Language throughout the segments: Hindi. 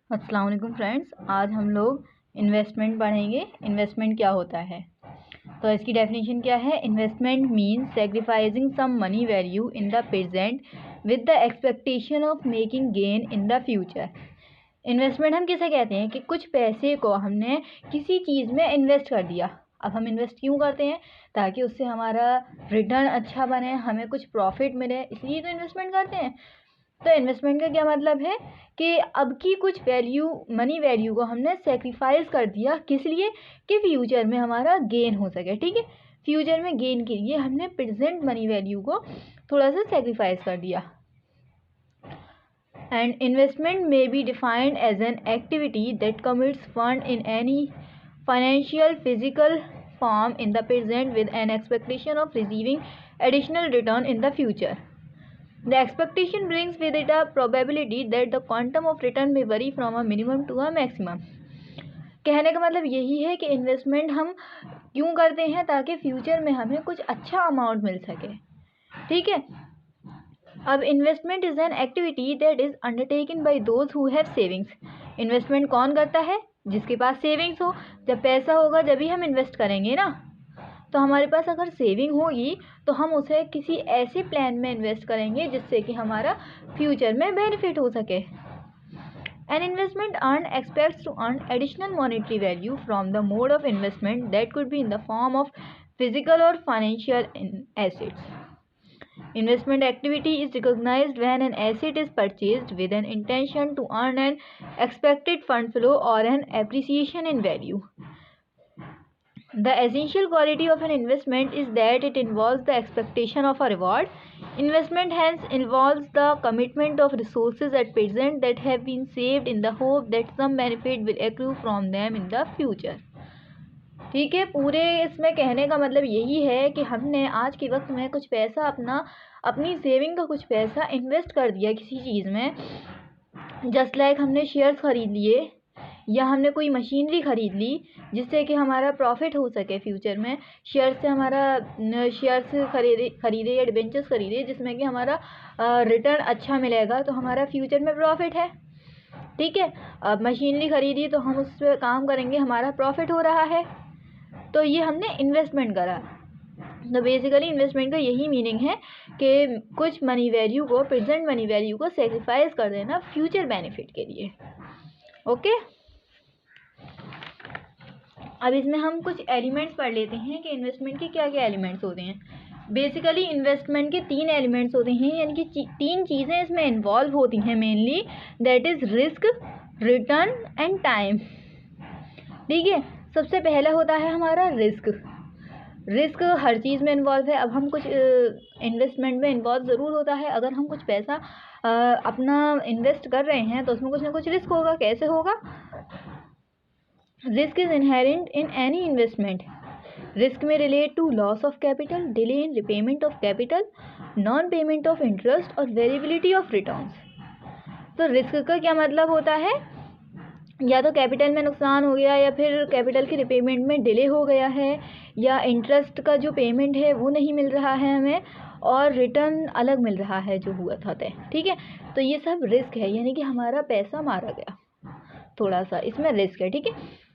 अस्सलाम वालेकुम फ्रेंड्स, आज हम लोग इन्वेस्टमेंट पढ़ेंगे। इन्वेस्टमेंट क्या होता है, तो इसकी डेफिनेशन क्या है। Investment means sacrificing some money value in the present with the expectation of making gain in the future. Investment हम किसे कहते हैं कि कुछ पैसे को हमने किसी चीज़ में इन्वेस्ट कर दिया। अब हम इन्वेस्ट क्यों करते हैं, ताकि उससे हमारा रिटर्न अच्छा बने, हमें कुछ प्रॉफिट मिले, इसलिए तो इन्वेस्टमेंट करते हैं। तो इन्वेस्टमेंट का क्या मतलब है कि अब की कुछ वैल्यू, मनी वैल्यू को हमने सेक्रीफाइस कर दिया, किस लिए कि फ्यूचर में हमारा गेन हो सके। ठीक है, फ्यूचर में गेन के लिए हमने प्रेजेंट मनी वैल्यू को थोड़ा सा सेक्रीफाइस कर दिया। And investment may be defined as an activity that commits fund in any financial physical form in the present with an expectation of receiving additional return in the future. The expectation brings with it a probability that the quantum of return may vary from a minimum to a maximum. कहने का मतलब यही है कि इन्वेस्टमेंट हम क्यों करते हैं, ताकि फ्यूचर में हमें कुछ अच्छा अमाउंट मिल सके। ठीक है, अब investment is an activity that is undertaken by those who have savings. Investment कौन करता है, जिसके पास सेविंग्स हो। जब पैसा होगा जब ही हम इन्वेस्ट करेंगे ना, तो हमारे पास अगर सेविंग होगी तो हम उसे किसी ऐसे प्लान में इन्वेस्ट करेंगे जिससे कि हमारा फ्यूचर में बेनिफिट हो सके। An investment earn expects to earn additional monetary value from the mode of investment that could be in the form of physical और financial assets. Investment activity is recognized when an asset is purchased with an intention to earn an expected fund flow or an appreciation in value. The essential quality of an investment is that it involves the expectation of a reward. Investment hence involves the commitment of resources at present that have been saved in the hope that some benefit will accrue from them in the future. ठीक है, पूरे इसमें कहने का मतलब यही है कि हमने आज के वक्त में कुछ पैसा अपनी सेविंग का कुछ पैसा इन्वेस्ट कर दिया किसी चीज़ में। जस्ट लाइक हमने शेयर्स खरीद लिए या हमने कोई मशीनरी ख़रीद ली जिससे कि हमारा प्रॉफिट हो सके फ्यूचर में। शेयर्स से हमारा शेयर्स खरीदे या डिबेंचर्स खरीदे जिसमें कि हमारा रिटर्न अच्छा मिलेगा, तो हमारा फ्यूचर में प्रॉफिट है। ठीक है, अब मशीनरी ख़रीदी तो हम उस पर काम करेंगे, हमारा प्रॉफिट हो रहा है, तो ये हमने इन्वेस्टमेंट करा। तो बेसिकली इन्वेस्टमेंट का यही मीनिंग है कि कुछ मनी वैल्यू को, प्रेजेंट मनी वैल्यू को सेक्रीफाइस कर देना फ्यूचर बेनिफिट के लिए। ओके, अब इसमें हम कुछ एलिमेंट्स पढ़ लेते हैं कि इन्वेस्टमेंट के क्या क्या एलिमेंट्स होते हैं। बेसिकली इन्वेस्टमेंट के 3 एलिमेंट्स होते हैं, यानी कि 3 चीज़ें इसमें इन्वॉल्व होती हैं mainly, that is risk, return and time. ठीक है, सबसे पहला होता है हमारा रिस्क। रिस्क हर चीज़ में इन्वॉल्व है। अब हम कुछ इन्वेस्टमेंट में इन्वॉल्व ज़रूर होता है। अगर हम कुछ पैसा अपना इन्वेस्ट कर रहे हैं तो उसमें कुछ ना कुछ रिस्क होगा। कैसे होगा? Risk is inherent in any investment. Risk में relate to loss of capital, delay in repayment of capital, non payment of interest और वेरिएबिलिटी ऑफ रिटर्न्स. तो रिस्क का क्या मतलब होता है, या तो कैपिटल में नुकसान हो गया, या फिर कैपिटल की रिपेमेंट में डिले हो गया है, या इंटरेस्ट का जो पेमेंट है वो नहीं मिल रहा है हमें, और रिटर्न अलग मिल रहा है जो हुआ था तय। ठीक है, तो ये सब रिस्क है, यानी कि हमारा पैसा मारा गया, थोड़ा सा इसमें रिस्क है। ठीक है,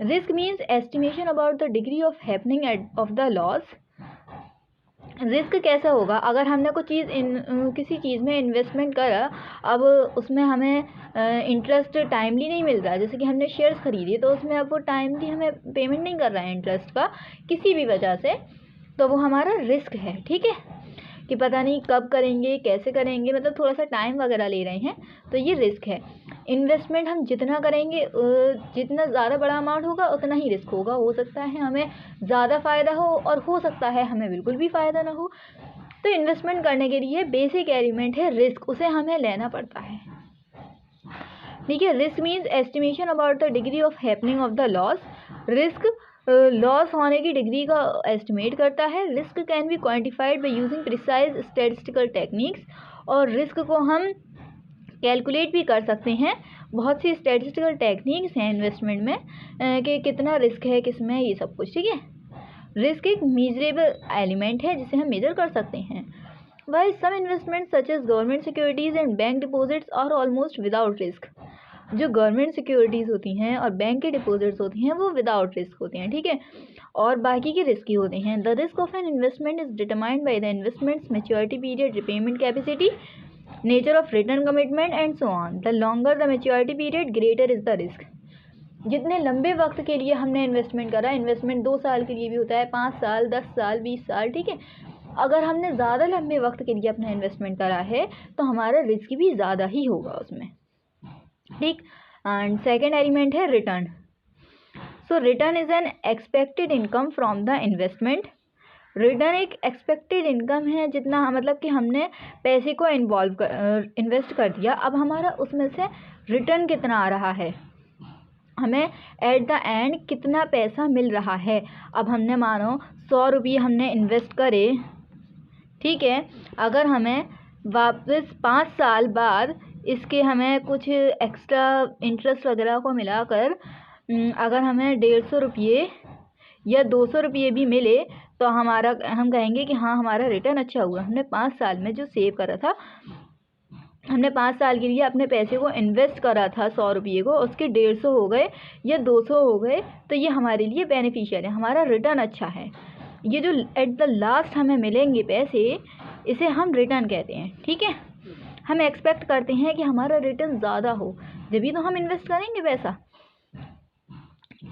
risk means estimation about the degree of happening of the loss. Risk कैसा होगा, अगर हमने कुछ चीज़ किसी चीज़ में इन्वेस्टमेंट करा, अब उसमें हमें इंटरेस्ट टाइमली नहीं मिल रहा, जैसे कि हमने शेयर्स खरीदे तो उसमें अब वो टाइमली हमें पेमेंट नहीं कर रहा है इंटरेस्ट का किसी भी वजह से, तो वो हमारा रिस्क है। ठीक है, कि पता नहीं कब करेंगे, कैसे करेंगे, मतलब थोड़ा सा टाइम वगैरह ले रहे हैं, तो ये रिस्क है। इन्वेस्टमेंट हम जितना करेंगे, जितना ज़्यादा बड़ा अमाउंट होगा उतना ही रिस्क होगा। हो सकता है हमें ज़्यादा फ़ायदा हो और हो सकता है हमें बिल्कुल भी फ़ायदा ना हो। तो इन्वेस्टमेंट करने के लिए बेसिक एलिमेंट है रिस्क, उसे हमें लेना पड़ता है। ठीक है, risk means estimation about the degree of happening of the loss. Risk loss होने की डिग्री का एस्टिमेट करता है। Risk can be quantified by using precise statistical techniques, और रिस्क को हम कैलकुलेट भी कर सकते हैं। बहुत सी स्टैटिस्टिकल टेक्निक्स हैं इन्वेस्टमेंट में कि कितना रिस्क है किस में, ये सब कुछ। ठीक है, रिस्क एक मेजरेबल एलिमेंट है जिसे हम मेजर कर सकते हैं। While some investments such as government securities and bank deposits are almost without risk, जो गवर्नमेंट सिक्योरिटीज़ होती हैं और बैंक के डिपॉजिट्स होती हैं वो विदाउट रिस्क होते हैं, ठीक है, और बाकी के रिस्की होते हैं। The risk of an investment is determined by the investments maturity period, repayment capacity, nature of return commitment and so on. The longer the maturity period greater is the risk. जितने लंबे वक्त के लिए हमने इन्वेस्टमेंट करा, इन्वेस्टमेंट 2 साल के लिए भी होता है, 5 साल, 10 साल, 20 साल, ठीक है, अगर हमने ज़्यादा लंबे वक्त के लिए अपना इन्वेस्टमेंट करा है तो हमारा रिस्क भी ज़्यादा ही होगा उसमें, ठीक। एंड सेकेंड एलिमेंट है return. So return is an expected income from the investment. Return एक एक्सपेक्टेड इनकम है, जितना मतलब कि हमने पैसे को इन्वेस्ट कर दिया, अब हमारा उसमें से रिटर्न कितना आ रहा है, हमें एट द एंड कितना पैसा मिल रहा है। अब हमने मानो 100 रुपये हमने इन्वेस्ट करे, ठीक है, अगर हमें वापस 5 साल बाद इसके हमें कुछ एक्स्ट्रा इंटरेस्ट वगैरह को मिलाकर अगर हमें 150 रुपये या 200 रुपये भी मिले तो हम कहेंगे कि हाँ हमारा रिटर्न अच्छा हुआ। हमने 5 साल में जो सेव करा था, हमने 5 साल के लिए अपने पैसे को इन्वेस्ट करा था 100 रुपये को, उसके 150 हो गए या 200 हो गए, तो ये हमारे लिए बेनिफिशियल है, हमारा रिटर्न अच्छा है। ये जो एट द लास्ट हमें मिलेंगे पैसे, इसे हम रिटर्न कहते हैं, ठीक है। हम एक्सपेक्ट करते हैं कि हमारा रिटर्न ज़्यादा हो, जब तो हम इन्वेस्ट करेंगे पैसा।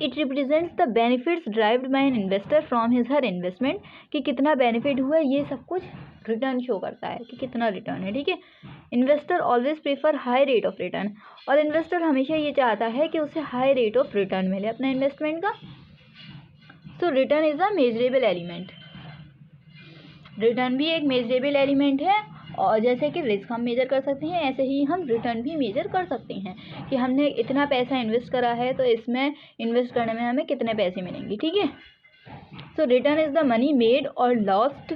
It represents the benefits derived by an investor from his her investment, कि कितना बेनिफिट हुआ, ये सब कुछ रिटर्न शो करता है कि कितना रिटर्न है, ठीक है। Investor always prefer high rate of return, और इन्वेस्टर हमेशा ये चाहता है कि उसे हाई रेट ऑफ रिटर्न मिले अपने इन्वेस्टमेंट का। So return is a measurable element. Return भी एक मेजरेबल एलिमेंट है, और जैसे कि रिस्क हम मेजर कर सकते हैं, ऐसे ही हम रिटर्न भी मेजर कर सकते हैं कि हमने इतना पैसा इन्वेस्ट करा है तो इसमें इन्वेस्ट करने में हमें कितने पैसे मिलेंगे, ठीक है। So return is the money made और लॉस्ट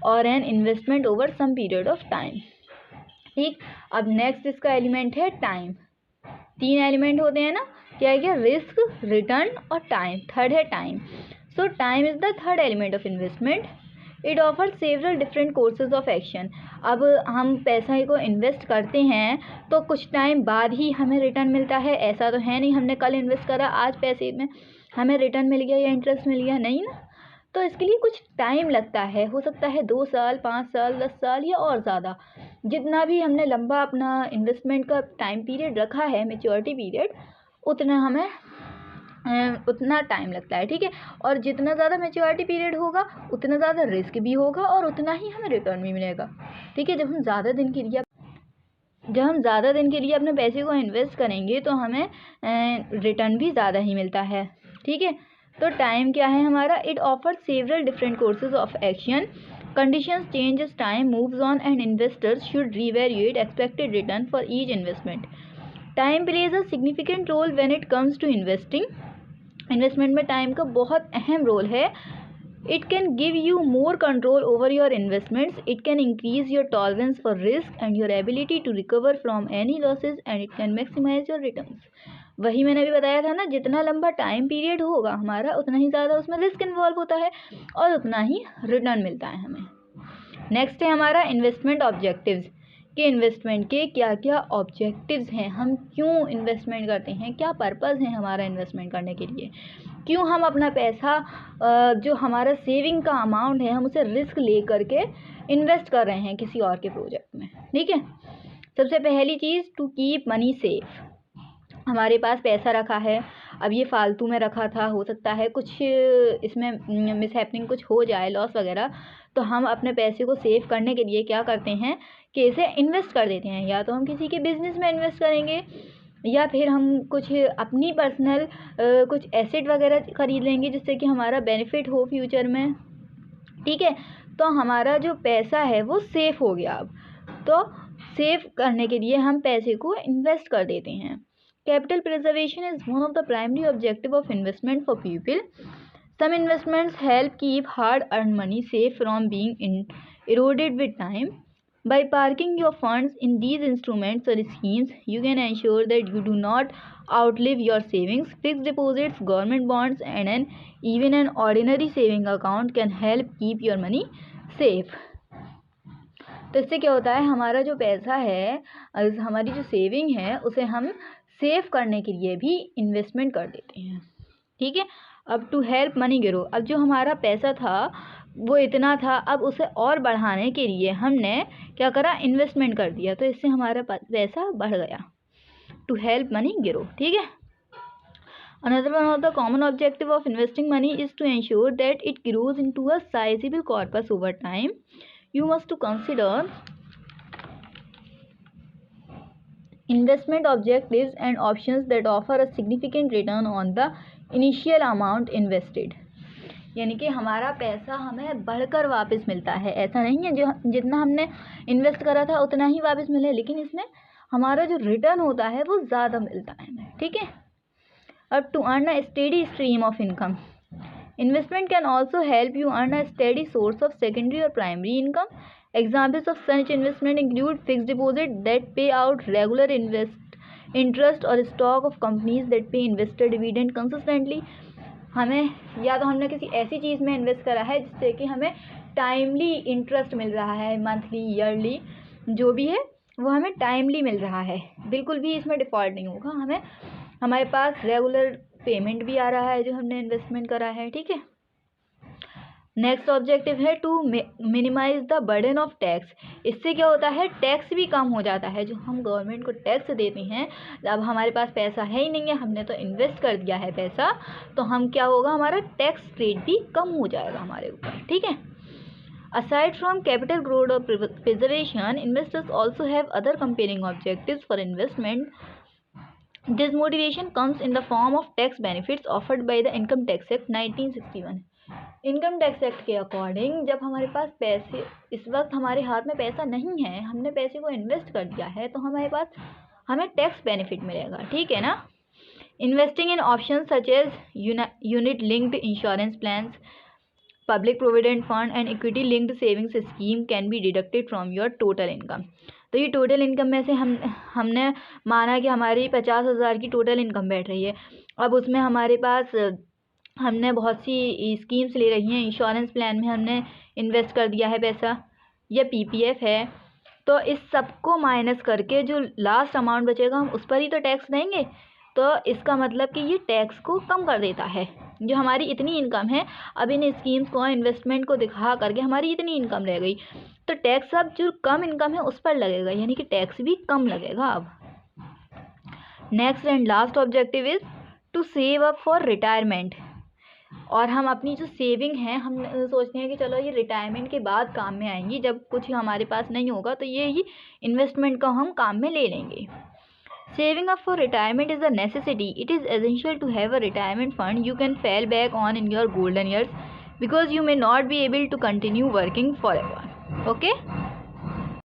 और an investment over some period of time, ठीक। अब नेक्स्ट इसका एलिमेंट है टाइम। 3 एलिमेंट होते हैं ना, क्या है, रिस्क, रिटर्न और टाइम। थर्ड है time. So time is the third element of investment. It offer several different courses of action. अब हम पैसा को इन्वेस्ट करते हैं तो कुछ टाइम बाद ही हमें रिटर्न मिलता है, ऐसा तो है नहीं हमने कल इन्वेस्ट करा आज पैसे में हमें रिटर्न मिल गया या इंटरेस्ट मिल गया, नहीं ना। तो इसके लिए कुछ टाइम लगता है, हो सकता है 2 साल, 5 साल, 10 साल या और ज़्यादा। जितना भी हमने लंबा अपना इन्वेस्टमेंट का टाइम पीरियड रखा है, मैच्योरिटी पीरियड, उतना टाइम लगता है, ठीक है। और जितना ज़्यादा मैच्योरिटी पीरियड होगा उतना ज़्यादा रिस्क भी होगा और उतना ही हमें रिटर्न भी मिलेगा, ठीक है। जब हम ज़्यादा दिन के लिए अपने पैसे को इन्वेस्ट करेंगे तो हमें रिटर्न भी ज़्यादा ही मिलता है, ठीक है। तो टाइम क्या है हमारा, it offer several different courses of action, conditions change as time moves on and investors should reevaluate expected return for each investment. Time plays a significant role when it comes to investing. Investment में टाइम का बहुत अहम रोल है। It can give you more control over your investments, it can increase your tolerance for risk and your ability to recover from any losses and it can maximise your returns. वही मैंने अभी बताया था ना, जितना लंबा टाइम पीरियड होगा हमारा उतना ही ज़्यादा उसमें रिस्क इन्वॉल्व होता है और उतना ही रिटर्न मिलता है हमें। नेक्स्ट है हमारा इन्वेस्टमेंट ऑब्जेक्टिव्स, कि इन्वेस्टमेंट के क्या क्या ऑब्जेक्टिव्स हैं, हम क्यों इन्वेस्टमेंट करते हैं, क्या पर्पज़ है हमारा इन्वेस्टमेंट करने के लिए, क्यों हम अपना पैसा जो हमारा सेविंग का अमाउंट है हम उसे रिस्क ले करके इन्वेस्ट कर रहे हैं किसी और के प्रोजेक्ट में, ठीक है। सबसे पहली चीज़, टू कीप मनी सेफ। हमारे पास पैसा रखा है, अब ये फालतू में रखा था, हो सकता है कुछ इसमें मिसहैपनिंग कुछ हो जाए, लॉस वगैरह, तो हम अपने पैसे को सेव करने के लिए क्या करते हैं कि इसे इन्वेस्ट कर देते हैं। या तो हम किसी के बिजनेस में इन्वेस्ट करेंगे या फिर हम कुछ अपनी पर्सनल कुछ एसेट वगैरह खरीद लेंगे जिससे कि हमारा बेनिफिट हो फ्यूचर में, ठीक है। तो हमारा जो पैसा है वो सेफ हो गया। अब तो सेव करने के लिए हम पैसे को इन्वेस्ट कर देते हैं। Capital preservation is one of the primary objective of investment for people. Some investments help keep hard-earned money safe from being eroded with time. By parking your funds in these instruments or schemes, you can ensure that you do not outlive your savings. Fixed deposits, government bonds, and even an ordinary saving account can help keep your money safe. तो इससे क्या होता है, हमारा जो पैसा है, हमारी जो सेविंग है, उसे हम सेव करने के लिए भी इन्वेस्टमेंट कर देते हैं, ठीक है। अब टू हेल्प मनी ग्रो, अब जो हमारा पैसा था वो इतना था, अब उसे और बढ़ाने के लिए हमने क्या करा, इन्वेस्टमेंट कर दिया, तो इससे हमारा पैसा बढ़ गया। टू हेल्प मनी ग्रो, ठीक है। Another one of the common objective of investing money is to ensure that it grows into a sizable corpus over time. You must to consider investment objectives and options that offer a significant return on the initial amount invested. यानी कि हमारा पैसा हमें बढ़कर वापस मिलता है, ऐसा नहीं है जो जितना हमने इन्वेस्ट करा था उतना ही वापस मिले, लेकिन इसमें हमारा जो रिटर्न होता है वो ज़्यादा मिलता है हमें, ठीक है। अब to earn a steady stream of income, investment can also help you earn a steady source of secondary और primary income. Examples of such investment include fixed deposit that pay out regular interest or stock of companies that pay investor dividend consistently. हमें या तो हमने किसी ऐसी चीज़ में इन्वेस्ट करा है जिससे कि हमें टाइमली इंटरेस्ट मिल रहा है, मंथली ईयरली जो भी है वो हमें टाइमली मिल रहा है, बिल्कुल भी इसमें डिफ़ॉल्ट नहीं होगा, हमें हमारे पास रेगुलर पेमेंट भी आ रहा है जो हमने इन्वेस्टमेंट करा है, ठीक है। नेक्स्ट ऑब्जेक्टिव है to minimise the burden of tax. इससे क्या होता है, टैक्स भी कम हो जाता है. जो हम गवर्नमेंट को टैक्स देते हैं, अब हमारे पास पैसा है ही नहीं है, हमने तो इन्वेस्ट कर दिया है पैसा, तो हम क्या होगा, हमारा टैक्स रेट भी कम हो जाएगा हमारे ऊपर, ठीक है. Aside from capital growth or preservation, investors also have other compelling objectives for investment. This motivation comes in the form of tax benefits offered by the Income Tax Act 1961. Income tax act के अकॉर्डिंग जब हमारे पास पैसे, इस वक्त हमारे हाथ में पैसा नहीं है, हमने पैसे को इन्वेस्ट कर दिया है, तो हमारे पास हमें टैक्स बेनिफिट मिलेगा, ठीक है ना. Investing in option such as unit linked insurance plans, public provident fund and equity linked savings scheme can be deducted from your total income. तो ये टोटल इनकम में से हमने माना कि हमारी 50,000 की टोटल इनकम बैठ रही है. अब उसमें हमारे पास हमने बहुत सी स्कीम्स ले रही हैं, इंश्योरेंस प्लान में हमने इन्वेस्ट कर दिया है पैसा, या पीपीएफ है, तो इस सब को माइनस करके जो लास्ट अमाउंट बचेगा हम उस पर ही तो टैक्स देंगे. तो इसका मतलब कि ये टैक्स को कम कर देता है. जो हमारी इतनी इनकम है, अब इन स्कीम्स को, इन्वेस्टमेंट को दिखा करके हमारी इतनी इनकम रह गई, तो टैक्स अब जो कम इनकम है उस पर लगेगा, यानी कि टैक्स भी कम लगेगा. अब next and last objective is to save up for retirement. और हम अपनी जो सेविंग है, हम सोचते हैं कि चलो ये रिटायरमेंट के बाद काम में आएंगी, जब कुछ हमारे पास नहीं होगा तो ये ही इन्वेस्टमेंट को हम काम में ले लेंगे. Saving up for retirement is a necessity. It is essential to have a retirement fund you can fall back on in your golden years because you may not be able to continue working for ever. Okay.